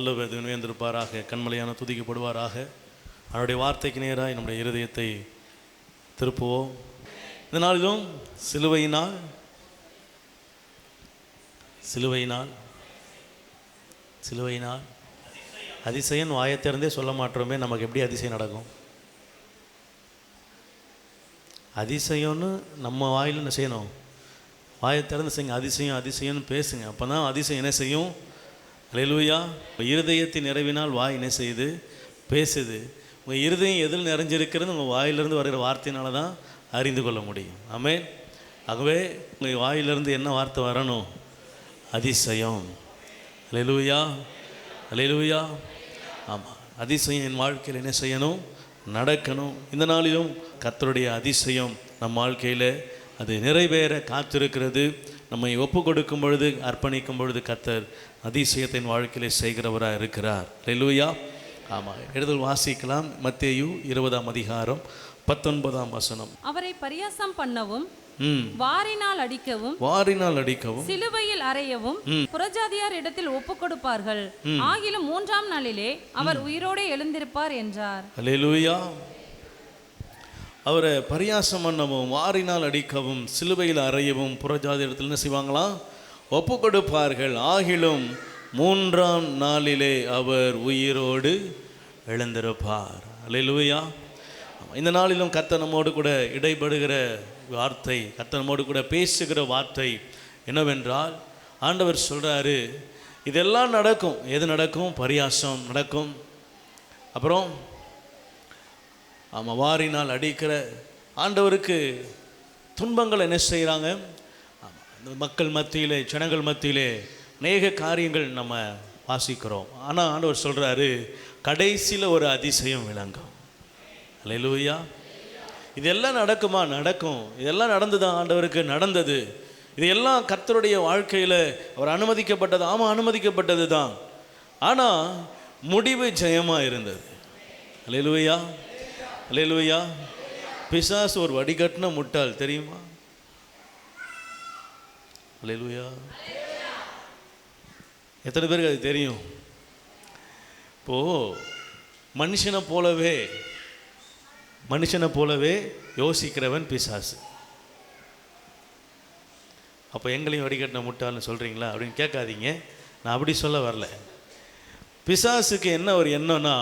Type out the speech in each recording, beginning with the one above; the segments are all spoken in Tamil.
நல்ல வேந்திருப்பாராக, கண்மலையான துதிக்கப்படுவாராக. அவருடைய வார்த்தைக்கு நேராக நம்முடைய இருதயத்தை திருப்புவோம். இந்த நாளிலும் சிலுவையினால் அதிசயம் வாயை திறந்தே சொல்ல மாட்டோமே, நமக்கு எப்படி அதிசயம் நடக்கும்? அதிசயம்னு நம்ம வாயில் என்ன செய்யணும்? வாயை திறந்து செய்யுங்க, அதிசயம் அதிசயம்னு பேசுங்க. அப்போ தான் அதிசயம் என்ன செய்யும்? அல்லேலூயா. இருதயத்தின் நிறைவினால் வாய் என்ன செய்யுது? பேசுது. உங்கள் இருதயம் எதில் நிறைஞ்சிருக்கிறது உங்கள் வாயிலிருந்து வருகிற வார்த்தையினால தான் அறிந்து கொள்ள முடியும். ஆமென். ஆகவே உங்கள் வாயிலிருந்து என்ன வார்த்தை வரணும்? அதிசயம். அல்லேலூயா, அல்லேலூயா. ஆமாம், அதிசயம் என் வாழ்க்கையில் என்ன செய்யணும்? நடக்கணும். இந்த நாளிலும் கர்த்தருடைய அதிசயம் நம் வாழ்க்கையில் அது நிறைவேற காத்திருக்கிறது. நம்மை ஒப்பு கொடுக்கும் பொழுது, அர்ப்பணிக்கும் பொழுது கர்த்தர் அதிசயத்தின் வாழ்க்கையிலே செய்கிறவராக இருக்கிறார். அல்லேலூயா. ஆமாம், எழுதல் வாசிக்கலாம். மத்தேயு 20ஆம் அதிகாரம் 19ஆம் வசனம். அவரை பரியாசம் பண்ணவும், வாரினால் அடிக்கவும், சிலுவையில் அறையவும் புறஜாதியார் இடத்தில் ஒப்பு கொடுப்பார்கள். ஆகிலும் 3ஆம் நாளிலே அவர் உயிரோடு எழுந்திருப்பார் என்றார். அல்லேலூயா. அவரை பரியாசம் பண்ணவும், வாரினால் அடிக்கவும், சிலுவையில் அறையவும் புறஜாதி இடத்துல என்ன செய்வாங்களாம்? ஒப்பு கொடுப்பார்கள். ஆகிலும் 3ஆம் நாளிலே அவர் உயிரோடு எழுந்திருப்பார். அல்லேலூயா. இந்த நாளிலும் கர்த்தர் நம்மோடு கூட இடைபடுகிற வார்த்தை, கர்த்தர் நம்மோடு கூட பேசுகிற வார்த்தை என்னவென்றால், ஆண்டவர் சொல்கிறாரு, இதெல்லாம் நடக்கும். எது நடக்கும்? பரியாசம் நடக்கும். அப்புறம் ஆமாம், வாரினால் அடிக்கிற ஆண்டவருக்கு துன்பங்கள் என்ன செய்கிறாங்க? மக்கள் மத்தியிலே, ஜனங்கள் மத்தியிலே அநேக காரியங்கள் நம்ம வாசிக்கிறோம். ஆனால் ஆண்டவர் சொல்கிறாரு, கடைசியில் ஒரு அதிசயம் விளங்கும். அல்லேலூயா. இதெல்லாம் நடக்குமா? நடக்கும். இதெல்லாம் நடந்துதான், ஆண்டவருக்கு நடந்தது. இதெல்லாம் கர்த்தருடைய வாழ்க்கையில் அவர் அனுமதிக்கப்பட்டது. ஆமாம், அனுமதிக்கப்பட்டது தான். ஆனால் முடிவு ஜெயமாக இருந்தது. அல்லேலூயா, அல்லேலூயா. பிசாசு ஒரு வடிகட்டின முட்டாள், தெரியுமா? அல்லேலூயா. எத்தனை பேருக்கு அது தெரியும்? இப்போது மனுஷனை போலவே யோசிக்கிறவன் பிசாசு. அப்போ எங்களையும் வடிகட்டின முட்டாள்னு சொல்கிறீங்களா அப்படின்னு கேட்காதீங்க. நான் அப்படி சொல்ல வரல. பிசாசுக்கு என்ன ஒரு எண்ணம்னா,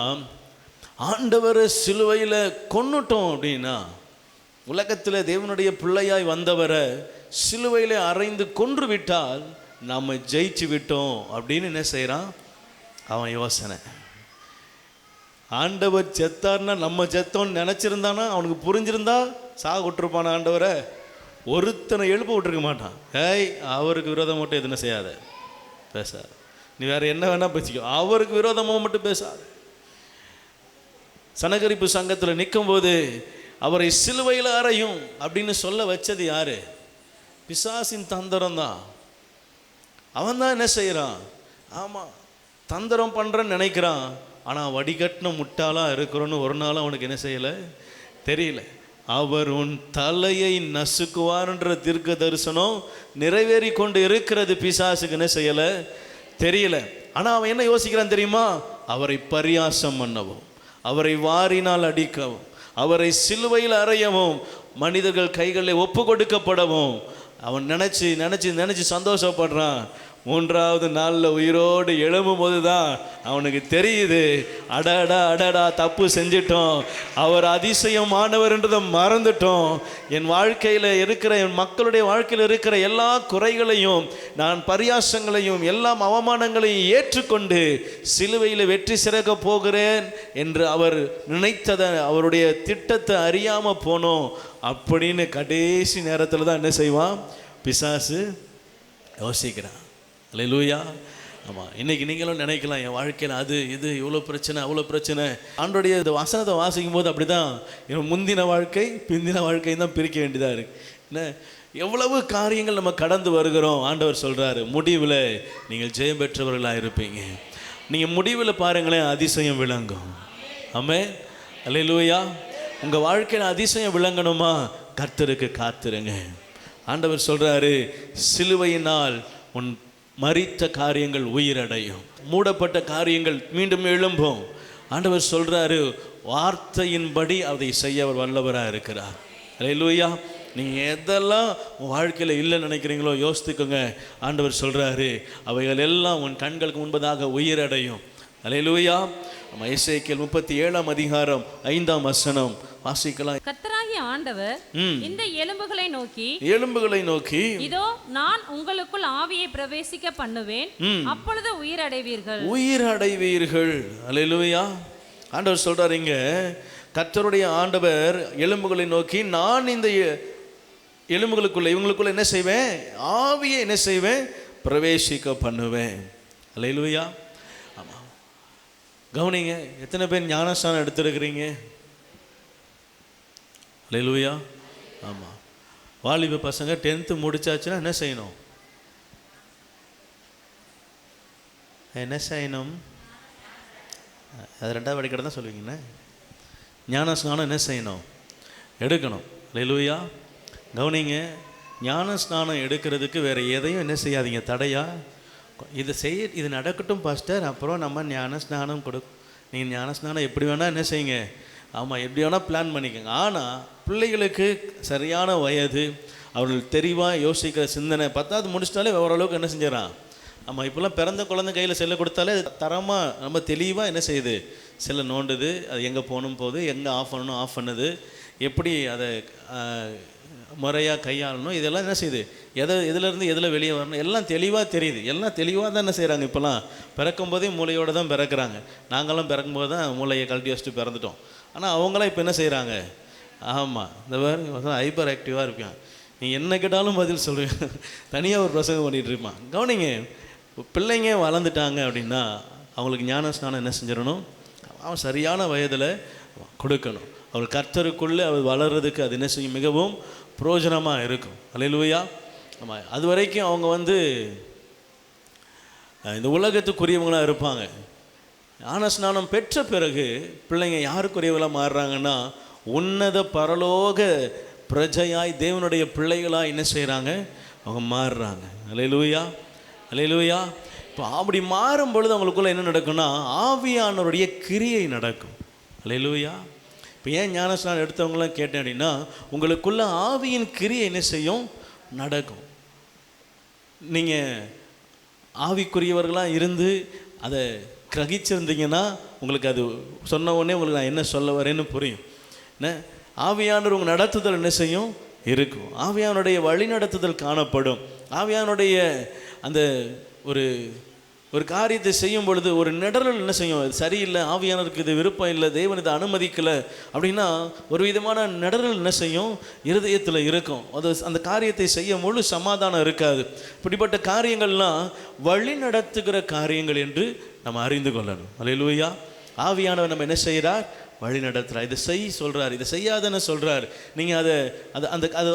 ஆண்டவரை சிலுவையில் கொன்னுட்டோம் அப்படின்னா, உலகத்தில் தேவனுடைய பிள்ளையாய் வந்தவரை சிலுவையில் அறைந்து கொன்று விட்டால் நம்ம ஜெயிச்சு விட்டோம் அப்படின்னு என்ன செய்கிறான் அவன்? யோசனை. ஆண்டவர் செத்தார்னா நம்ம செத்தோன்னு நினச்சிருந்தானா, அவனுக்கு புரிஞ்சிருந்தா சாக விட்டுருப்பான ஆண்டவரை ஒருத்தனை எழுப்ப விட்டுருக்க மாட்டான். ஏய், அவருக்கு விரோதம் மட்டும் எதுவும் செய்யாத, பேசாத. நீ வேற என்ன வேணா பேசிக்கோ, அவருக்கு விரோதமாக மட்டும் பேசாத. சனகரிப்பு சங்கத்தில் நிற்கும்போது அவரை சிலுவையில் அறையும் அப்படின்னு சொல்ல வச்சது யாரு? பிசாசின் தந்திரம் தான். அவன் தான் என்ன செய்கிறான்? ஆமாம், தந்திரம் பண்ணுறன்னு நினைக்கிறான். ஆனால் வடிகட்டின முட்டாளாக இருக்கிறோன்னு ஒரு நாள் அவனுக்கு என்ன செய்யலை? தெரியல. அவர் உன் தலையை நசுக்குவார்ன்ற தீர்க்க தரிசனம் நிறைவேறி கொண்டு இருக்கிறது. பிசாசுக்கு என்ன செய்யலை? தெரியல. ஆனால் அவன் என்ன யோசிக்கிறான் தெரியுமா? அவரை பரியாசம் பண்ணவும், அவரை வாரினால் அடிக்கவும், அவரை சிலுவையில் அறையவும், மனிதர்கள் கைகளில் ஒப்பு கொடுக்கப்படவும் அவன் நினச்சி சந்தோஷப்படுறான். 3ஆவது நாளில் உயிரோடு எழும்பும் போது தான் அவனுக்கு தெரியுது, அடடா தப்பு செஞ்சிட்டோம், அவர் அதிசயமானவர்ன்றதை மறந்துட்டோம். என் வாழ்க்கையில் இருக்கிற, என் மக்களுடைய வாழ்க்கையில் இருக்கிற எல்லா குறைகளையும், நான் பரியாசங்களையும், எல்லா அவமானங்களையும் ஏற்றுக்கொண்டு சிலுவையில் வெற்றி சிறக்க போகிறேன் என்று அவர் நினைத்ததை, அவருடைய திட்டத்தை அறியாமல் போனோம் அப்படின்னு கடைசி நேரத்தில் தான் என்ன செய்வான்? பிசாசு யோசிக்கிறான். அல்லேலூயா. ஆமாம், இன்றைக்கி நீங்களும் நினைக்கலாம், என் வாழ்க்கையில் அது இது இவ்வளோ பிரச்சனை அவ்வளோ பிரச்சனை. ஆண்டோடைய இந்த வசனத்தை வாசிக்கும் போது அப்படி தான் முந்தின வாழ்க்கை பிந்தின வாழ்க்கை தான் பிரிக்க வேண்டியதாக இருக்குது. என்ன எவ்வளவு காரியங்கள் நம்ம கடந்து வருகிறோம். ஆண்டவர் சொல்கிறாரு, முடிவில் நீங்கள் ஜெயம் பெற்றவர்களாக இருப்பீங்க. நீங்கள் முடிவில் பாருங்களேன், அதிசயம் விளங்கும். ஆமென், அல்லேலூயா. உங்கள் வாழ்க்கையில் அதிசயம் விளங்கணுமா? கர்த்தருக்கு காத்திருங்க. ஆண்டவர் சொல்கிறாரு, சிலுவையினால் உன் மரித்த காரியங்கள் உயிரடையும், மூடப்பட்ட காரியங்கள் மீண்டும் எழும்பும். ஆண்டவர் சொல்றாரு, வார்த்தையின்படி அதை செய்ய அவர் வல்லவராக இருக்கிறார். அல்லேலூயா. நீங்கள் எதெல்லாம் வாழ்க்கையில் இல்லைன்னு நினைக்கிறீங்களோ யோசித்துக்கோங்க. ஆண்டவர் சொல்கிறாரு, அவைகள் எல்லாம் உன் கண்களுக்கு முன்பதாக உயிரடையும். அல்லேலூயா. நம்ம எசேக்கியேல் 37ஆம் அதிகாரம் 5ஆம் வசனம் வாசிக்கலாம். கர்த்தராகிய ஆண்டவர் இந்த எலும்புகளை நோக்கி இதோ நான் உங்களுக்குள் ஆவியை பிரவேசிக்க பண்ணுவேன், அப்பொழுது உயிரடைவீர்கள். அல்லேலூயா. ஆண்டவர் சொல்றாரு இங்க, கர்த்தருடைய ஆண்டவர் எலும்புகளை நோக்கி, நான் இந்த எலும்புகளுக்குள்ள இவங்களுக்குள்ள என்ன செய்வேன்? ஆவியை என்ன செய்வேன்? பிரவேசிக்க பண்ணுவேன். அல்லேலூயா. ஆமாம், கவனிங்க, எத்தனை பேர் ஞானஸ்நானம் எடுத்துருக்கிறீங்க? அல்லேலூயா. ஆமாம், வாலிப பசங்க 10th முடிச்சாச்சுன்னா என்ன செய்யணும்? அது 2வது படிக்கிறது தான் சொல்லுவீங்கண்ணே. ஞானஸ்நானம் என்ன செய்யணும்? எடுக்கணும். அல்லேலூயா. கவனிங்க, ஞான ஸ்நானம் எடுக்கிறதுக்கு வேறு எதையும் என்ன செய்யாதீங்க தடையா. இது நடக்கட்டும் பாஸ்டர், அப்புறம் நம்ம ஞான ஸ்நானம் நீங்கள் ஞான ஸ்நானம் எப்படி வேணால் என்ன செய்யுங்க, ஆமாம் எப்படி வேணால் பிளான் பண்ணிக்கோங்க. ஆனால் பிள்ளைகளுக்கு சரியான வயது, அவர்கள் தெளிவாக யோசிக்கிற சிந்தனை, 10வது முடிச்சிட்டாலே ஓரளவுக்கு என்ன செஞ்சிடறான். ஆமாம், இப்போல்லாம் பிறந்த குழந்தை கையில் செல்லை கொடுத்தாலே தரமாக நம்ம தெளிவாக என்ன செய்யுது, செல்லை நோண்டுது, அது எங்கே போகணும் போகுது, எங்கே ஆஃப் பண்ணணும் ஆஃப் பண்ணுது, எப்படி அதை முறையாக கையாளணும், இதெல்லாம் என்ன செய்யுது, எதுலேருந்து எதில் வெளியே வரணும் எல்லாம் தெளிவாக தெரியுது. எல்லாம் தெளிவாக தான் என்ன செய்கிறாங்க. இப்போலாம் பிறக்கும் போதே மூளையோடு தான் பிறக்கிறாங்க. நாங்களாம் பிறக்கும்போது தான் மூளையை கழட்டி வச்சுட்டு பிறந்துட்டோம். ஆனால் அவங்களாம் இப்போ என்ன செய்கிறாங்க, ஆமாம் இந்த மாதிரி ஹைப்பர் ஆக்டிவாக இருப்பான். நீ என்ன கேட்டாலும் பதில் சொல்லுவேன். தனியாக ஒரு பிரசங்கம் பண்ணிகிட்டு இருப்பான். கவனிங்க, பிள்ளைங்க வளர்ந்துட்டாங்க அப்படின்னா அவங்களுக்கு ஞான ஸ்நானம் என்ன செஞ்சிடணும், அவன் சரியான வயதில் கொடுக்கணும். அவர் கர்த்தருக்குள்ளே அவர் வளர்கிறதுக்கு அது என்ன செய்யும், மிகவும் பிரயோஜனமாக இருக்கும். அல்லேலூயா. ஆமாம், அது வரைக்கும் அவங்க இந்த உலகத்துக்குரியவங்களாக இருப்பாங்க. ஞான ஸ்நானம் பெற்ற பிறகு பிள்ளைங்க யாருக்குரியவங்களாக மாறுறாங்கன்னா, உன்னத பரலோக பிரஜையாய் தேவனுடைய பிள்ளைகளாக என்ன செய்கிறாங்க, அவங்க மாறுறாங்க. அல்லேலூயா. அல்லேலூயா. இப்போ அப்படி மாறும் பொழுது அவங்களுக்குள்ள என்ன நடக்கும்னா, ஆவியானவருடைய கிரியை நடக்கும். அல்லேலூயா. இப்போ ஏன் ஞானஸ்நானம் எடுத்தவங்களாம் கேட்டேன் அப்படின்னா, உங்களுக்குள்ள ஆவியின் கிரியை என்ன செய்யும், நடக்கும். நீங்கள் ஆவிக்குரியவர்களாக இருந்து அதை கிரகிச்சிருந்தீங்கன்னா உங்களுக்கு அது சொன்ன உடனே உங்களுக்கு நான் என்ன சொல்ல வரேன்னு புரியும். என்ன, ஆவியானவர் உங்கள் நடத்துதல் என்ன செய்யும், இருக்கும். ஆவியானுடைய வழி நடத்துதல் காணப்படும். ஆவியானுடைய அந்த ஒரு காரியத்தை செய்யும் பொழுது ஒரு நிடரல் என்ன செய்யும், அது சரியில்லை, ஆவியானவருக்கு இது விருப்பம் இல்லை, தேவன் இதை அனுமதிக்கலை அப்படின்னா ஒரு விதமான நிடரல் என்ன செய்யும், இருதயத்தில் இருக்கும். அது அந்த காரியத்தை செய்ய முழு சமாதானம் இருக்காது. இப்படிப்பட்ட காரியங்கள்லாம் வழி நடத்துகிற காரியங்கள் என்று நம்ம அறிந்து கொள்ளணும். அல்லேலூயா. ஆவியானவர் நம்ம என்ன செய்கிறார், வழி நடத்துகிறார். இதை சொல்கிறார், இதை செய்யாதன்னு சொல்கிறார். நீங்கள்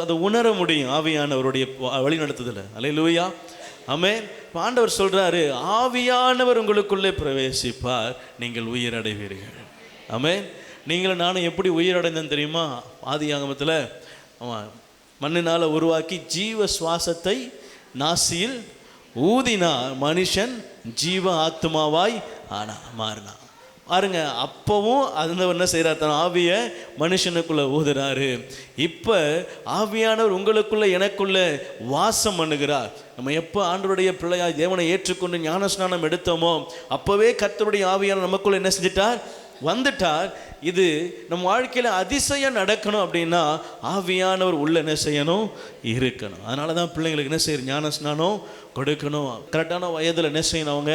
அதை உணர முடியும் ஆவியானவருடைய வழி நடத்துதல். அல்லேலூயா. ஆமென். ஆண்டவர் சொல்றாரு, ஆவியானவர் உங்களுக்குள்ளே பிரவேசிப்பார், நீங்கள் உயிரடைவீர்கள். ஆமென். நீங்களும் நானும் எப்படி உயிரடைந்தேன்னு தெரியுமா? ஆதியாகமத்தில் மண்ணினால் உருவாக்கி ஜீவ சுவாசத்தை நாசியில் ஊதினார், மனுஷன் ஜீவ ஆத்மாவாய் மாறினான். பாருங்க, அப்பவும் அந்த என்ன செய்கிறார், தன் ஆவியை மனுஷனுக்குள்ளே ஊதுறாரு. இப்போ ஆவியானவர் உங்களுக்குள்ளே எனக்குள்ளே வாசம் பண்ணுகிறார். நம்ம எப்போ ஆண்டவருடைய பிள்ளையாய் தேவனை ஏற்றுக்கொண்டு ஞானஸ்நானம் எடுத்தோமோ அப்போவே கர்த்தருடைய ஆவியானவர் நமக்குள்ளே என்ன செஞ்சிட்டார், வந்துட்டார். இது நம்ம வாழ்க்கையில் அதிசயம் நடக்கணும் அப்படின்னா ஆவியானவர் உள்ள என்ன செய்யணும், இருக்கணும். அதனால தான் பிள்ளைங்களுக்கு என்ன செய்யணும், ஞானஸ்நானம் கொடுக்கணும். கரெக்டான வயதில் என்ன செய்யணும், அவங்க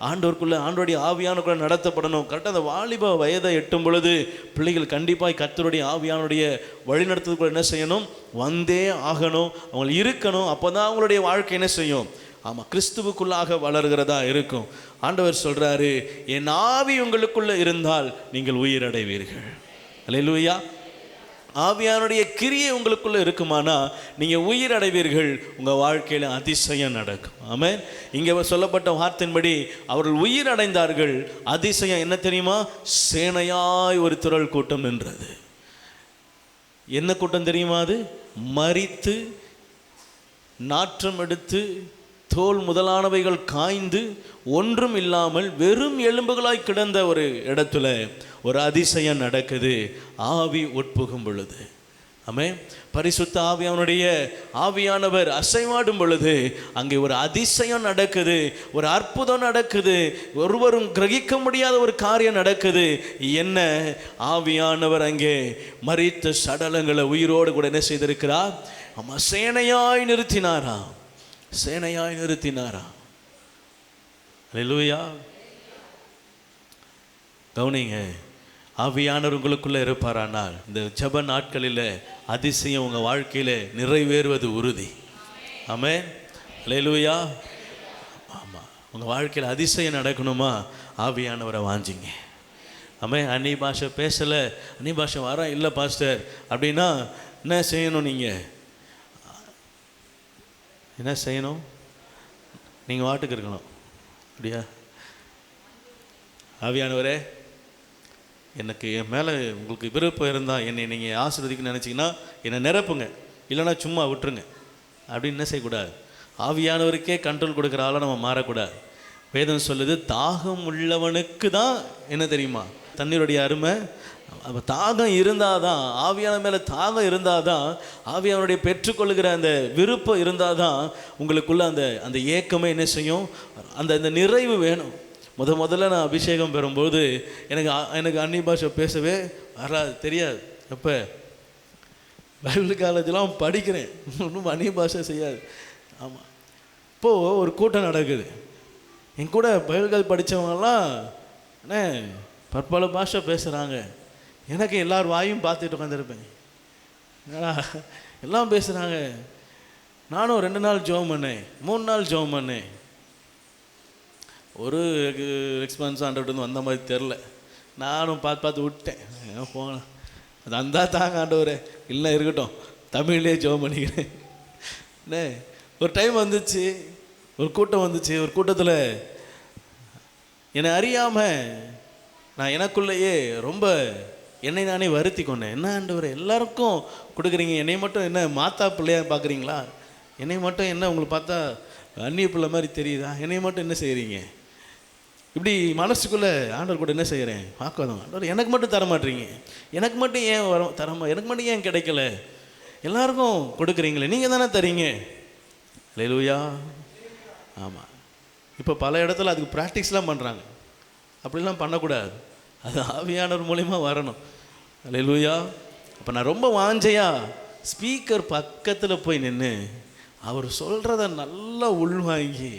ஆண்டவருக்குள்ளே ஆண்டோடைய ஆவியானவருக்குள்ள நடத்தப்படணும். கரெக்டாக அந்த வாலிப வயதை எட்டும் பொழுது பிள்ளைகள் கண்டிப்பாக கர்த்தருடைய ஆவியானுடைய வழிநடத்துறதுக்குள்ள என்ன செய்யணும், வந்தே ஆகணும், அவங்க இருக்கணும். அப்போ தான் அவங்களுடைய வாழ்க்கை என்ன செய்யும், ஆமாம் கிறிஸ்துவுக்குள்ளாக வளர்கிறதா இருக்கும். ஆண்டவர் சொல்கிறாரு, என் ஆவி உங்களுக்குள்ளே இருந்தால் நீங்கள் உயிரடைவீர்கள். அல்லேலூயா. ஆவியானுடைய கிரியை உங்களுக்குள்ளே இருக்குமானா நீங்கள் உயிரடைவீர்கள், உங்கள் வாழ்க்கையில் அதிசயம் நடக்கும். ஆமென். இங்கே சொல்லப்பட்ட வார்த்தையின்படி அவர்கள் உயிரடைந்தார்கள். அதிசயம் என்ன தெரியுமா, சேனையாய் ஒரு திரள் கூட்டம் நின்றது. என்ன கூட்டம் தெரியுமா? அது மரித்து நாற்றம் எடுத்து தோல் முதலானவைகள் காய்ந்து ஒன்றும் இல்லாமல் வெறும் எலும்புகளாய் கிடந்த ஒரு இடத்துல ஒரு அதிசயம் நடக்குது. ஆவி உட்புகும் பொழுது, ஆமே, பரிசுத்த ஆவியானவர் அசைவாடும் பொழுது அங்கே ஒரு அதிசயம் நடக்குது, ஒரு அற்புதம் நடக்குது, ஒருவரும் கிரகிக்க முடியாத ஒரு காரியம் நடக்குது. என்ன? ஆவியானவர் அங்கே மரித்த சடலங்களை உயிரோடு கூட என்ன செய்திருக்கிறார்? ஆமா, சேனையாய் நிறுத்தினாரா. அல்லேலூயா. கவனிங்க, ஆவியானவர் உங்களுக்குள்ளே இருப்பாரானால் இந்த ஜெப நாட்களில் அதிசயம் உங்கள் வாழ்க்கையில் நிறைவேறுவது உறுதி. ஆமென். அல்லேலூயா. ஆமாம், உங்கள் வாழ்க்கையில் அதிசயம் நடக்கணுமா? ஆவியானவரை வாஞ்சிங்க. ஆமென். அந்நி பாஷை பேசலை, அந்நி பாஷை வர இல்லை பாஸ்டர் அப்படின்னா என்ன செய்யணும்? நீங்கள் என்ன செய்யணும்? நீங்கள் வாட்டுக்கு இருக்கணும். அப்படியா? ஆவியானவரே, எனக்கு என் மேலே உங்களுக்கு விருப்பம் இருந்தால் என்னை நீங்கள் ஆசீர்வதிக்கணும்னு நினச்சிங்கன்னா என்னை நிரப்புங்க, இல்லைனா சும்மா விட்டுருங்க அப்படின்னு என்ன செய்யக்கூடாது. ஆவியானவருக்கே கண்ட்ரோல் கொடுக்குற ஆளாக நம்ம மாறக்கூடாது. வேதம் சொல்லுது, தாகம் உள்ளவனுக்கு தான் என்ன தெரியுமா தண்ணீருடைய அருமை. அப்போ தாகம் இருந்தால் தான், ஆவியான மேலே தாகம் இருந்தால் தான், ஆவியானுடைய பெற்றுக்கொள்ளுகிற அந்த விருப்பம் இருந்தால் தான் உங்களுக்குள்ள அந்த ஏக்கமே என்ன செய்யும், அந்த நிறைவு வேணும். முதல்ல நான் அபிஷேகம் பெறும்போது எனக்கு அந்நிய பாஷை பேசவே வராது, தெரியாது. எப்போ பைபிள் காலேஜெலாம் படிக்கிறேன், ஒன்றும் அந்நிய பாஷை செய்யாது. ஆமாம். இப்போது ஒரு கூட்டம் நடக்குது, என் கூட பைபிள் காலேஜ் படித்தவங்கலாம் என்ன பற்பல பாஷை பேசுகிறாங்க. எனக்கு எல்லார் வாயும் பார்த்துட்டு உட்காந்துருப்பேன், என்னடா எல்லாம் பேசுகிறாங்க. நானும் 2 நாள் ஜெபம் பண்ணேன், 3 நாள் ஜெபம் பண்ணேன். ஒரு ரெஸ்பான்ஸ் ஆண்டவர்கிட்ட வந்த மாதிரி தெரில. நானும் பார்த்து விட்டேன், போனேன். அது அந்த தாங்க ஆண்டவரே, இல்லை இருக்கட்டும், தமிழ்லேயே ஜெபம் பண்ணிக்கிறேன். என்ன, ஒரு டைம் வந்துச்சு, ஒரு கூட்டம் வந்துச்சு. ஒரு கூட்டத்தில் என்னை அறியாமல் நான் எனக்குள்ளேயே ரொம்ப என்னை நானே வருத்தி கொண்டேன். என்ன ஆண்டவரே, எல்லாருக்கும் கொடுக்குறீங்க, என்னை மட்டும் என்ன மாத்தா பிள்ளையா பார்க்குறீங்களா? என்னை மட்டும் என்ன உங்களுக்கு பார்த்தா அந்நிய பிள்ளை மாதிரி தெரியுதா? என்னை மட்டும் என்ன செய்கிறீங்க? இப்படி மனசுக்குள்ளே ஆண்டவர் கூட என்ன செய்கிறேன் பார்க்காதவங்க, ஆண்டவர் எனக்கு மட்டும் தர மாட்டீங்க, எனக்கு மட்டும் ஏன் தரமா, எனக்கு மட்டும் ஏன் கிடைக்கல? எல்லாருக்கும் கொடுக்குறீங்களே, நீங்கள் தானே தரீங்க. அல்லேலூயா. ஆமாம். இப்போ பல இடத்துல அதுக்கு ப்ராக்டிஸ்லாம் பண்ணுறாங்க. அப்படிலாம் பண்ணக்கூடாது, அது ஆவியானவர் மூலிமா வரணும். அல்லேலூயா. அப்போ நான் ரொம்ப வாஞ்சையா ஸ்பீக்கர் பக்கத்தில் போய் நின்று அவர் சொல்கிறத நல்லா உள்வாங்கி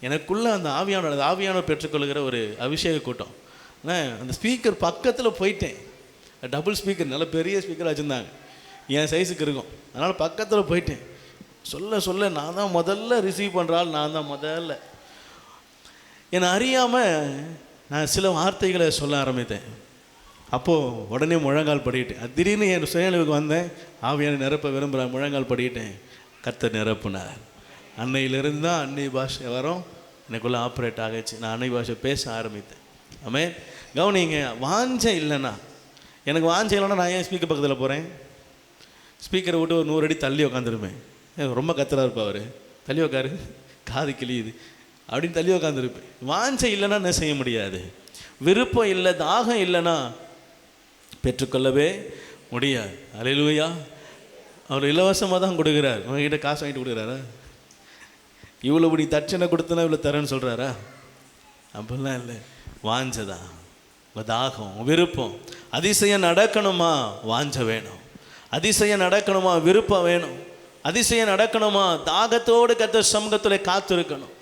எனக்குள்ளே அந்த ஆவியானவர் பெற்றுக்கொள்கிற ஒரு அபிஷேக கூட்டம். அந்த ஸ்பீக்கர் பக்கத்தில் போயிட்டேன். டபுள் ஸ்பீக்கர், நல்ல பெரிய ஸ்பீக்கர் வச்சுருந்தாங்க, என் சைஸுக்கு இருக்கும். அதனால் பக்கத்தில் போயிட்டேன். சொல்ல நான் தான் முதல்ல ரிசீவ் பண்ணுறாள், நான் தான் முதல்ல. என்னை அறியாமல் நான் சில வார்த்தைகளை சொல்ல ஆரம்பித்தேன். அப்போது உடனே முழங்கால் படிக்கிட்டேன். திடீர்னு என் சுயநிலைவுக்கு வந்தேன், ஆவியான நிரப்ப விரும்புகிறேன், முழங்கால் படிக்கிட்டேன். கர்த்தர் நிரப்புனார். அன்னையிலிருந்து தான் அன்னை பாஷை வரும் எனக்குள்ளே ஆப்ரேட் ஆகிடுச்சு. நான் அன்னை பாஷை பேச ஆரம்பித்தேன். ஆமென். கவனிங்க, வாஞ்சை இல்லைன்னா, எனக்கு வாஞ்சை இல்லைன்னா நான் ஏன் ஸ்பீக்கர் பக்கத்தில் போகிறேன்? ஸ்பீக்கரை விட்டு ஒரு 100 அடி தள்ளி உட்காந்துருப்பேன். ரொம்ப கத்துறா இருப்பா அவர், தள்ளி உட்காரு, காது கிளியுது அப்படின்னு தள்ளி உட்காந்துருப்பேன். வாஞ்சை இல்லைன்னா என்ன செய்ய முடியாது. விருப்பம் இல்லை, தாகம் இல்லைன்னா பெற்றுக்கொள்ளவே முடியாது. அல்லேலூயா. அவர் இலவசமாக தான் கொடுக்குறார், உங்ககிட்ட காசு வாங்கிட்டு கொடுக்குறாரா? இவ்வளோ இப்படி தட்சணை கொடுத்தனா இவ்வளோ தரேன்னு சொல்கிறாரா? அப்படிலாம் இல்லை. வாஞ்சதான், தாகம், விருப்பம். அதிசயம் நடக்கணுமா? வாஞ்ச வேணும். அதிசயம் நடக்கணுமா? விருப்பம் வேணும். அதிசயம் நடக்கணுமா? தாகத்தோடு கர்த்தர் சமூகத்தில் காத்திருக்கணும்.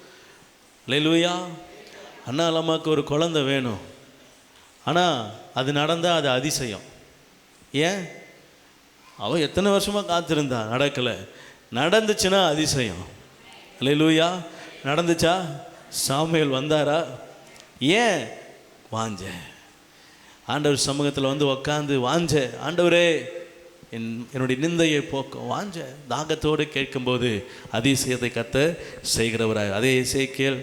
அல்லேலூயா. அண்ணா அம்மாவுக்கு ஒரு குழந்தை வேணும், ஆனால் அது நடந்தால் அது அதிசயம். ஏன்? அவள் எத்தனை வருஷமாக காத்திருந்தா, நடக்கலை. நடந்துச்சுன்னா அதிசயம். அல்லேலூயா. நடந்துச்சா? சாமுவேல் வந்தாரா? ஏன்? வாஞ்ச. ஆண்டவர் சமூகத்தில் வந்து உக்காந்து வாஞ்ச, ஆண்டவரே என்னுடைய நிந்தையை போக்க வாஞ்ச. தாகத்தோடு கேட்கும்போது அதிசயத்தை கர்த்தர் செய்கிறவராய். அதே எசேக்கியேல்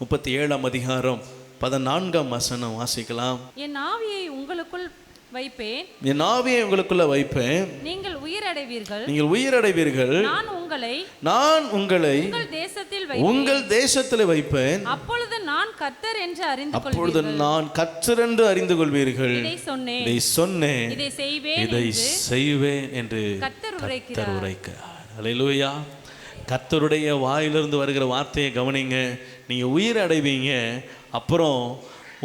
37 அதிகாரம் 14 வசனம் வாசிக்கலாம். என் ஆவியை உங்களுக்குள் வைப்பேன், என் ஆவியை உங்களுக்குள்ள வைப்பேன், நீங்கள் உயிரடைவீர்கள், நீங்கள் உயிரடைவீர்கள், நான் உங்களை உங்கள் தேசத்தில் வைப்பேன், அப்பொழுது நான் கர்த்தர் என்று அறிந்து கொள்வீர்கள். இதை சொன்னேன், இதை செய்வேன் என்று கர்த்தர் உரைக்கிறார். அல்லேலூயா. கர்த்தருடைய வாயிலிருந்து வருகிற வார்த்தையை கவனிங்க. நீங்க உயிர் அடைவீங்க. அப்புறம்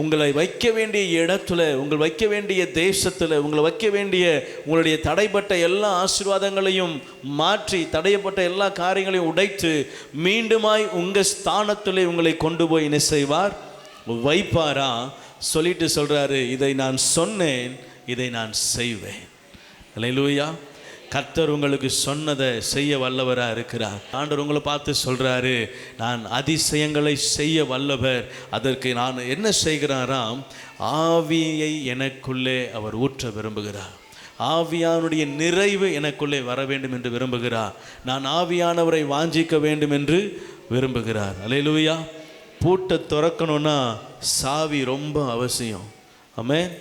உங்களை வைக்க வேண்டிய இடத்துல, உங்கள் வைக்க வேண்டிய தேசத்தில், உங்களை வைக்க வேண்டிய உங்களுடைய தடைப்பட்ட எல்லா ஆசீர்வாதங்களையும் மாற்றி, தடையப்பட்ட எல்லா காரியங்களையும் உடைத்து மீண்டுமாய் உங்கள் ஸ்தானத்தில் உங்களை கொண்டு போய் என்ன செய்வார்? வைப்பாரா? சொல்லிட்டு சொல்றாரு, இதை நான் சொன்னேன், இதை நான் செய்வேன். அல்லேலூயா. கர்த்தர் உங்களுக்கு சொன்னதை செய்ய வல்லவராக இருக்கிறார். ஆண்டவர் உங்களை பார்த்து சொல்கிறாரு, நான் அதிசயங்களை செய்ய வல்லவர். அதற்கு நான் என்ன செய்கிறாராம்? ஆவியை எனக்குள்ளே அவர் ஊற்ற விரும்புகிறார். ஆவியானுடைய நிறைவு எனக்குள்ளே வர வேண்டும் என்று விரும்புகிறார். நான் ஆவியானவரை வாஞ்சிக்க வேண்டும் என்று விரும்புகிறார். அல்லேலூயா. பூட்டை திறக்கணும்னா சாவி ரொம்ப அவசியம். ஆமென்.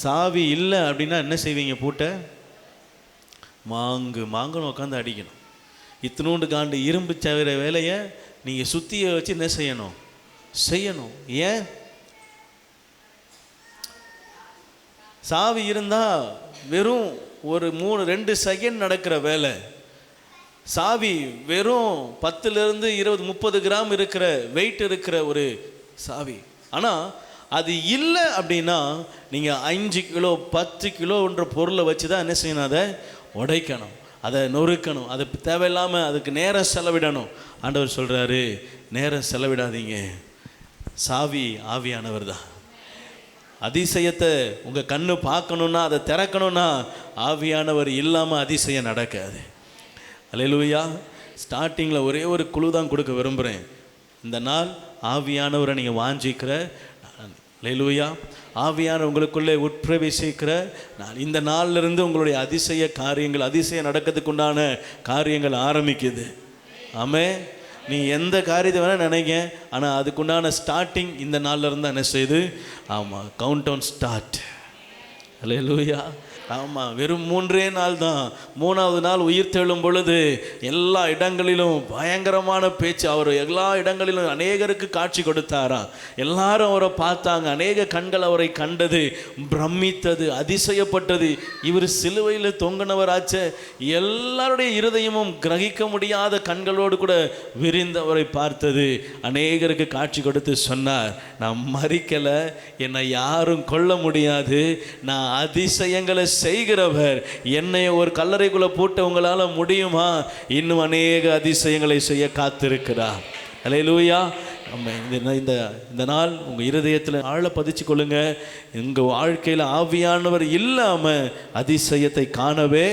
சாவி இல்லை அப்படின்னா என்ன செய்வீங்க? பூட்டை மாங்குன்னு உட்காந்து அடிக்கணும். இத்தினூண்டு காண்டு இரும்பு தவிர வேலையை நீங்கள் சுத்தியை வச்சு என்ன செய்யணும். ஏன்? சாவி இருந்தால் வெறும் ஒரு 2 செகண்ட் நடக்கிற வேலை. சாவி வெறும் 10 20 30 கிராம் இருக்கிற வெயிட் இருக்கிற ஒரு சாவி. ஆனால் அது இல்லை அப்படின்னா நீங்கள் 5 கிலோ 10 கிலோன்ற பொருளை வச்சு தான் என்ன செய்யணும்? அதை உடைக்கணும், அதை நொறுக்கணும், அது தேவையில்லாமல் அதுக்கு நேரம் செலவிடணும். ஆண்டவர் சொல்கிறாரு, நேரம் செலவிடாதீங்க. சாவி ஆவியானவர் தான். அதிசயத்தை உங்கள் கண்ணு பார்க்கணுன்னா, அதை திறக்கணும்னா ஆவியானவர் இல்லாமல் அதிசயம் நடக்காது. அல்லேலூயா. ஸ்டார்டிங்கில் ஒரே ஒரு குழு தான் கொடுக்க விரும்புகிறேன். இந்த நாள் ஆவியானவரை நீங்கள் வாஞ்சிக்கிற, அல்லேலூயா, ஆவியான உங்களுக்குள்ளே உட்பிரவேசிக்கிற நான் இந்த நாளிலிருந்து உங்களுடைய அதிசய காரியங்கள், அதிசயம் நடக்கிறதுக்கு உண்டான காரியங்கள் ஆரம்பிக்குது. ஆமென். நீ எந்த காரியத்தை வேணால் நினைங்க, ஆனால் அதுக்குண்டான ஸ்டார்டிங் இந்த நாளில் இருந்தால் என்ன செய்யுது? ஆமாம், கவுண்ட் டவுன் ஸ்டார்ட். அல்லேலூயா. ஆமாம், வெறும் 3 நாள் தான். 3ஆவது நாள் உயிர் தெழும் பொழுது எல்லா இடங்களிலும் பயங்கரமான பேச்சு. அவர் எல்லா இடங்களிலும் அநேகருக்கு காட்சி கொடுத்தாராம். எல்லாரும் அவரை பார்த்தாங்க. அநேக கண்கள் அவரை கண்டது, பிரமித்தது, அதிசயப்பட்டது. இவர் சிலுவையில் தொங்கினவராச்ச. எல்லாருடைய இருதயமும் கிரகிக்க முடியாத கண்களோடு கூட விரிந்தவரை பார்த்தது. அநேகருக்கு காட்சி கொடுத்து சொன்னார், நான் மரிக்கலை, என்னை யாரும் கொல்ல முடியாது, நான் அதிசயங்களை செய்கிறவர். என்னை ஒரு கல்லறைக்குள்ள போட்டு உங்களால் முடியுமா? இன்னும் அநேக அதிசயங்களை செய்ய காத்திருக்கிறார். அல்லேலூயா. இந்த நாள் உங்கள் இருதயத்தில் ஆழ பதிச்சு கொள்ளுங்க. உங்கள் வாழ்க்கையில் ஆவியானவர் இல்லாமல் அதிசயத்தை காணவே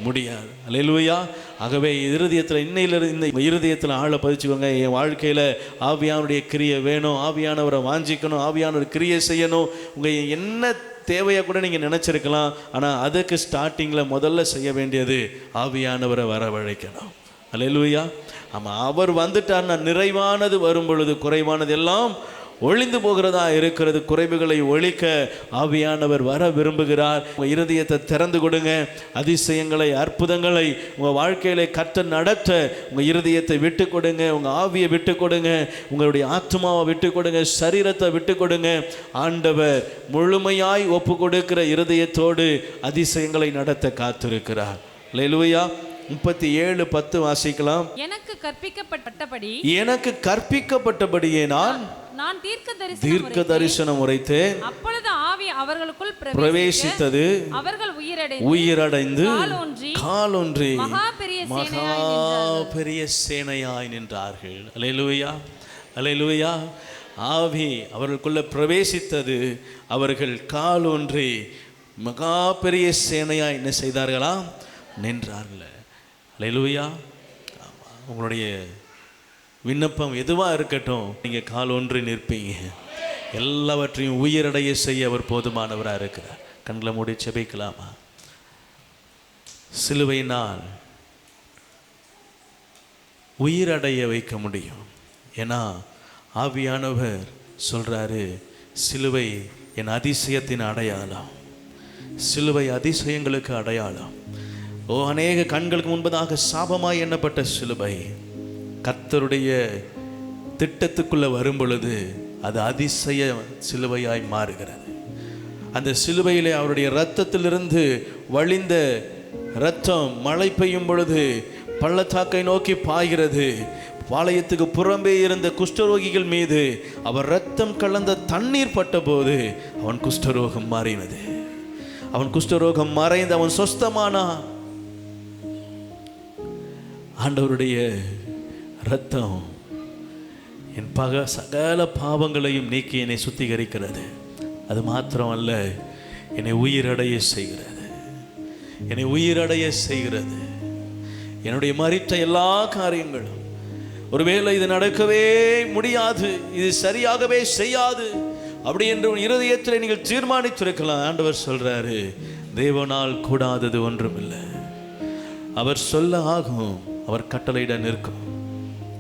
முடியாது. அல்லேலூயா. ஆகவே இருதயத்தில் இன்னையிலிருந்து இந்த இருதயத்தில் ஆழ பதிச்சுக்கோங்க. என் வாழ்க்கையில் ஆவியானுடைய கிரியை வேணும், ஆவியானவரை வாஞ்சிக்கணும், ஆவியானவர் கிரியை செய்யணும். உங்கள் என்ன தேவையாக கூட நீங்கள் நினச்சிருக்கலாம். ஆனால் அதுக்கு ஸ்டார்டிங்கில் முதல்ல செய்ய வேண்டியது ஆவியானவரை வரவழைக்கணும். அல்லேலூயா. ஆமாம், அவர் வந்துட்டார்னா நிறைவானது வரும் பொழுது குறைவானது எல்லாம் ஒழிந்து போகிறதா இருக்கிறது. குறைவுகளை ஒழிக்க ஆவியானவர் வர விரும்புகிறார். உங்கள் இருதயத்தை திறந்து கொடுங்க. அதிசயங்களை, அற்புதங்களை உங்கள் வாழ்க்கையில கற்று நடத்த உங்கள் இருதயத்தை விட்டு கொடுங்க. உங்கள் ஆவியை விட்டு கொடுங்க. உங்களுடைய ஆத்மாவை விட்டு கொடுங்க. சரீரத்தை விட்டு கொடுங்க. ஆண்டவர் முழுமையாய் ஒப்பு கொடுக்கிற இருதயத்தோடு அதிசயங்களை நடத்த காத்திருக்கிறார். அல்லேலூயா. 37:10 வாசிக்கலாம். எனக்கு கற்பிக்கப்பட்டபடியே நான் தீர்க்க தரிசனம் உரைத்தேன். அப்பொழுது ஆவி அவர்களுக்குள் பிரவேசித்தது. அவர்கள் உயிரடைந்து காலொன்றி மகா பெரிய சேனையாய் நின்றார்கள். அல்லேலூயா. அல்லேலூயா. ஆவி அவர்களுக்குள்ள பிரவேசித்தது. அவர்கள் காலொன்றி மகா பெரிய சேனையாய் என்ன செய்தார்களா? நின்றார்கள். அல்லேலூயா. உங்களுடைய விண்ணப்பம் எதுவாக இருக்கட்டும், நீங்கள் காலொன்றி நிற்பீங்க. எல்லாவற்றையும் உயிரடைய செய்ய அவர் போதுமானவராக இருக்கிறார். கண்களை மூடி செபிக்கலாமா? சிலுவையினால் உயிரடைய வைக்க முடியும். ஏன்னா ஆவியானவர் சொல்கிறாரு, சிலுவை என் அதிசயத்தின் அடையாளம். சிலுவை அதிசயங்களுக்கு அடையாளம். அநேக கண்களுக்கு முன்பதாக சாபமாய் எண்ணப்பட்ட சிலுவை கர்த்தருடைய திட்டத்துக்குள்ள வரும் பொழுது அது அதிசய சிலுவையாய் மாறுகிறது. அந்த சிலுவையிலே அவருடைய இரத்தத்திலிருந்து வழிந்த இரத்தம் மழை பெய்யும் பொழுது பள்ளத்தாக்கை நோக்கி பாய்கிறது. பாளையத்துக்கு புறம்பே இருந்த குஷ்டரோகிகள் மீது அவர் இரத்தம் கலந்த தண்ணீர் பட்டபோது அவன் குஷ்டரோகம் மாறினது. அவன் குஷ்டரோகம் மறைந்து அவன் சொஸ்தமானான். ஆண்டவருடைய இரத்தம் என் சகல பாவங்களையும் நீக்கி என்னை சுத்திகரிக்கிறது. அது மாத்திரமல்ல, என்னை உயிரடைய செய்கிறது. என்னை உயிரடைய செய்கிறது. என்னுடைய மரித்த எல்லா காரியங்களும், ஒருவேளை இது நடக்கவே முடியாது, இது சரியாகவே செய்யாது அப்படி என்று இருதயத்தில் நீங்கள் தீர்மானித்திருக்கலாம். ஆண்டவர் சொல்றாரு, தேவனால் கூடாதது ஒன்றுமில்லை. அவர் சொல்ல ஆகும், அவர் கட்டளையிட நிற்கும்.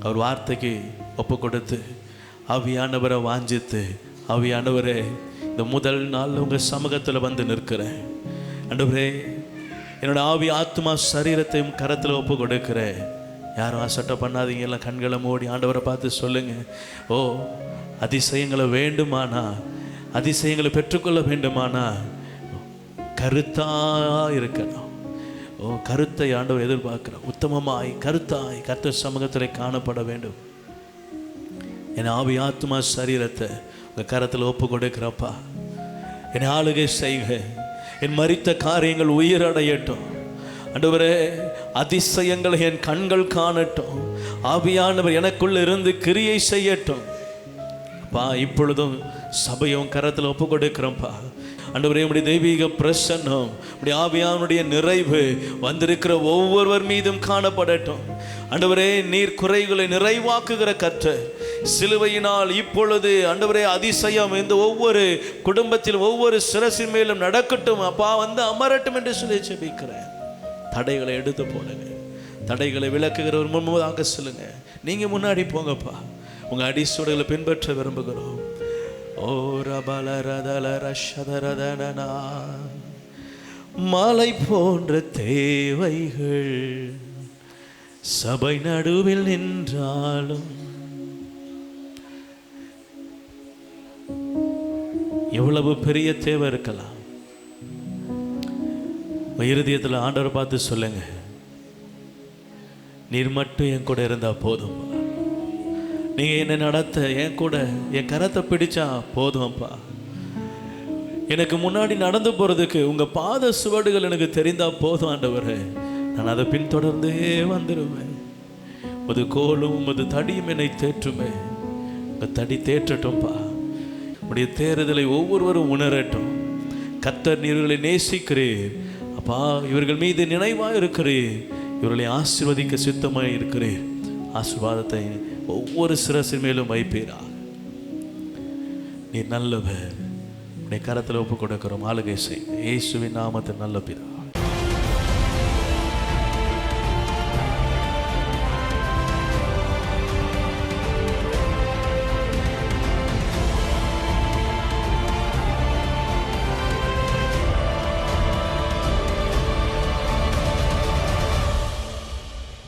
அவர் வார்த்தைக்கு ஒப்பு கொடுத்து ஆவியானவரை வாஞ்சித்து, ஆவியானவரே இந்த முதல் நாள் உங்கள் சமூகத்தில் வந்து நிற்கிறேன். ஆண்டவரே, என்னோட ஆவி ஆத்மா சரீரத்தையும் கரத்தில் ஒப்பு கொடுக்கிறேன். யாரும் அசட்டை பண்ணாதீங்க, எல்லாம் கண்களை மூடி ஆண்டவரை பார்த்து சொல்லுங்க. அதிசயங்களை வேண்டுமானா, அதிசயங்களை பெற்றுக்கொள்ள வேண்டுமானா கருத்தாக இருக்கணும். கருத்தை ஆண்டவர் எதிர்பார்க்கிறோம். உத்தமமாய் கருத்தாய் கர்த்தர் சமூகத்தில் காணப்பட வேண்டும். என் ஆவி ஆத்மா சரீரத்தை உங்கள் கரத்தில் ஒப்பு கொடுக்கிறப்பா. என்னை ஆளுகை செய்க. என் மரித்த காரியங்கள் உயிரடையட்டும். ஆண்டவரே, அதிசயங்களை என் கண்கள் காணட்டும். ஆவியானவர் எனக்குள்ள இருந்து கிரியை செய்யட்டும். அப்பா, இப்பொழுதும் சபையும் கரத்தில் ஒப்பு கொடுக்கிறோம்ப்பா. ஆண்டவரே, உம்முடைய தெய்வீக பிரசன்னம், உம்முடைய ஆவியானுடைய நிறைவு வந்திருக்கிற ஒவ்வொருவர் மீதும் காணப்படட்டும். ஆண்டவரே, நீர் குறைகளை நிறைவாக்குகிற கர்த்தர். சிலுவையினால் இப்பொழுது ஆண்டவரே அதிசயம் இந்த ஒவ்வொரு குடும்பத்தில் ஒவ்வொரு சிரசின் மேலும் நடக்கட்டும். அப்பா, வந்து அமரட்டும் என்று சொல்லி ஜெபிக்கிறேன். தடைகளை எடுத்து போடுங்க. தடைகளை விளக்குகிறவர் முன்பதாக சொல்லுங்க. நீங்க முன்னாடி போங்கப்பா. உங்க அடிசுவடுகளை பின்பற்ற விரும்புகிறோம். மலை போன்ற தேவைகள் சபை நடுவில் நின்றாலும், எவ்வளவு பெரிய தேவை இருக்கலாம், இருதயத்தில் ஆண்டவரை பார்த்து சொல்லுங்க, நீர் மட்டும் என் கூட இருந்தா போதும். நீங்க என்னை நடத்த என் கூட என் கரத்தை பிடிச்சா போதும்ப்பா. எனக்கு முன்னாடி நடந்து போறதுக்கு உங்க பாத சுவடுகள் எனக்கு தெரிந்தா போதும் ஆண்டவரே. நான் அதை பின்தொடர்ந்தே வந்துடுவேன். உமது கோலும் உமது தடியும் என்னை தேற்றுமே. உங்க தடி தேற்றட்டும்ப்பா. உடைய தேறுதலை ஒவ்வொருவரும் உணரட்டும். கர்த்தர் நீர்களை நேசிக்கிறீர் அப்பா. இவர்கள் மீது நினைவாக இருக்கிறீர். இவர்களை ஆசீர்வதிக்க சித்தமாக இருக்கிறீர். ஆசீர்வாதத்தை ஒவ்வொரு சிரசின் மேலும் வைப்பீரா. நீ நல்லவர். உன்னை கரத்தில் ஒப்பு கொடுக்கிறோம். ஆளுகை செய். இயேசுவின் நாமத்தில் நல்ல பிதா.